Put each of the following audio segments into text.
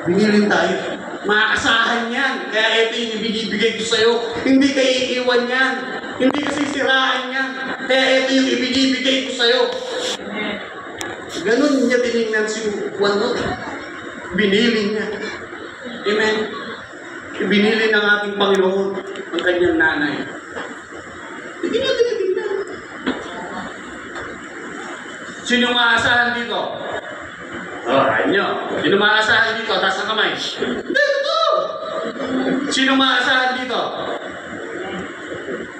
Binilin tayo. Maasahan yan. Kaya ito yung ibigay ko sa'yo. Hindi kayo iiwan yan. Hindi kasi siraan yan. Kaya ito yung ibigay ko sa'yo. Ganun niya tinignan si Juan doon. Binili niya. Amen. Ibinili ng ating Panginoon ang kanyang nanay. Hindi niya tinitignan. Sino maasahan dito? Ayun nyo. Sino maasahan dito? Taas ang kamay. Hindi, totoo. Sino maasahan dito?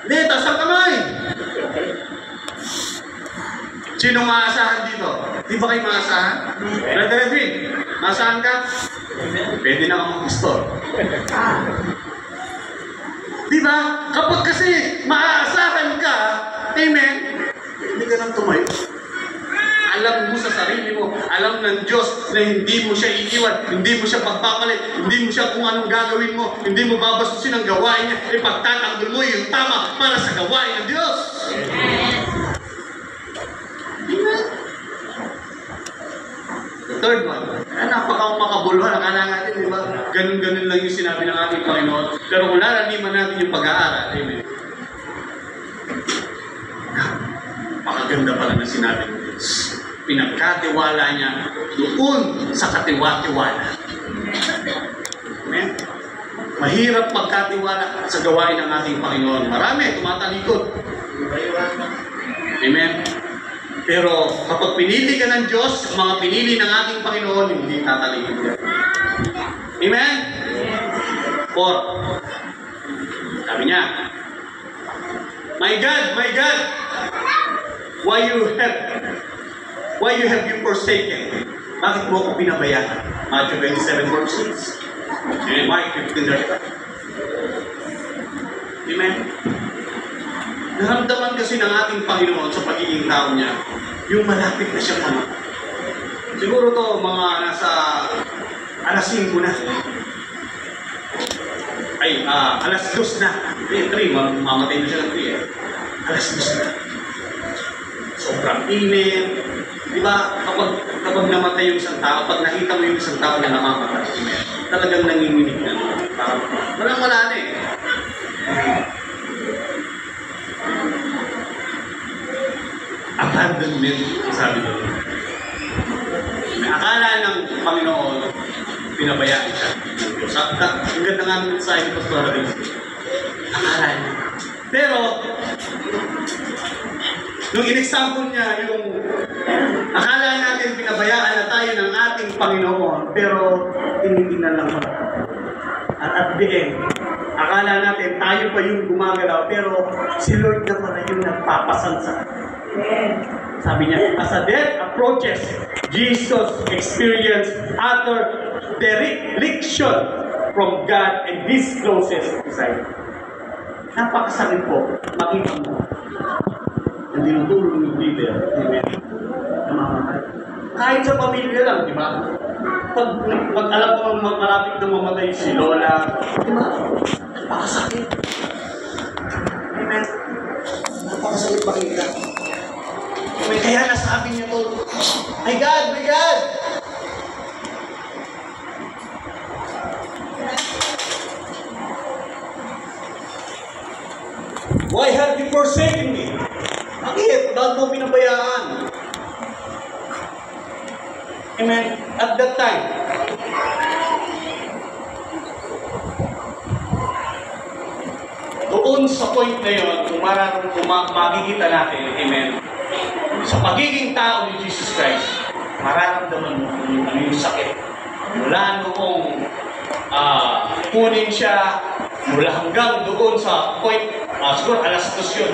Hindi, taas ang kamay. Sino maasahan dito? Di ba kayo maasahan? Brother Edwin, maasahan ka? Pwede na akong mag-store. Di ba? Kapag kasi maaasahan ka, amen, hindi ka nang tumayo. Alam mo sa sarili mo, alam ng Diyos na hindi mo siya iiwan, hindi mo siya pagpapalit, hindi mo siya kung anong gagawin mo, hindi mo babasusin ang gawain niya, ipagtatanggol mo yung tama para sa gawain ng Diyos. Amen. The third one, napaka-makabuluhan ang anak natin, di ba? Ganun-ganun lang yung sinabi ng ating Panginoon. Pero kung laraniman natin yung pag-aaral, amen. Napakaganda pala na sinabi ng Diyos. Pinagkatiwala niya doon sa katiwa-tiwala. Amen? Mahirap magkatiwala sa gawain ng ating Panginoon. Marami, tumatalikod. Amen? Pero kapag pinili ka ng Diyos, mga pinili ng ating Panginoon, hindi tatalikod ka. Amen? 4. Sabi niya, My God, why you have you forsaken? Bakit mo ako pinabayaan? Matthew 27:6. And Mark 15:35. Amen? Naramdaman kasi ng ating Panginoon sa pagiging tao niya, yung malapit na siya mamatay. Siguro to mga nasa alas 5 na. Ay, alas 2 na. 3, mamatay na siya ng 3 eh. Alas 2 na. Sobrang init. Di ba, kapag namatay yung isang tao, pag nakita mo yung isang tao na namamatay, talagang nanginginig na. Wala na eh. Abandonment, sabi doon. Akala ng Panginoon, pinabayaan siya. Ang ganda nga ng mensahe ni Pastor Harris. Akala niya. Pero, nung in-example niya, yung akala natin pinabayaan na tayo ng ating Panginoon, pero tinitingnan lang pala. At the end, akala natin tayo pa yung gumagalaw, pero si Lord na pala yung nagpapasansa. Sabi niya, as a death approaches, Jesus experienced utter dereliction from God and His closest disciples. Napakasakit po, makita mo. Hindi natulong yung leader, amen. Kahit sa pamilya lang, di ba? Pag alam mo malapit na mamatay si Lola, di ba? Napakasakit. Amen. Napakasakit makita. Amen. Kaya nasabi niya to, My God! Why have you forsaken me? Bakit? Bakit mo pinabayaan? Amen. At that time, doon sa point na yun, kung makikita natin, amen, sa pagiging tao ni Jesus Christ, mararamdaman mo kung ano yung sakit. Mula noong kunin siya, mula hanggang doon sa point, siguro alas 2 yun.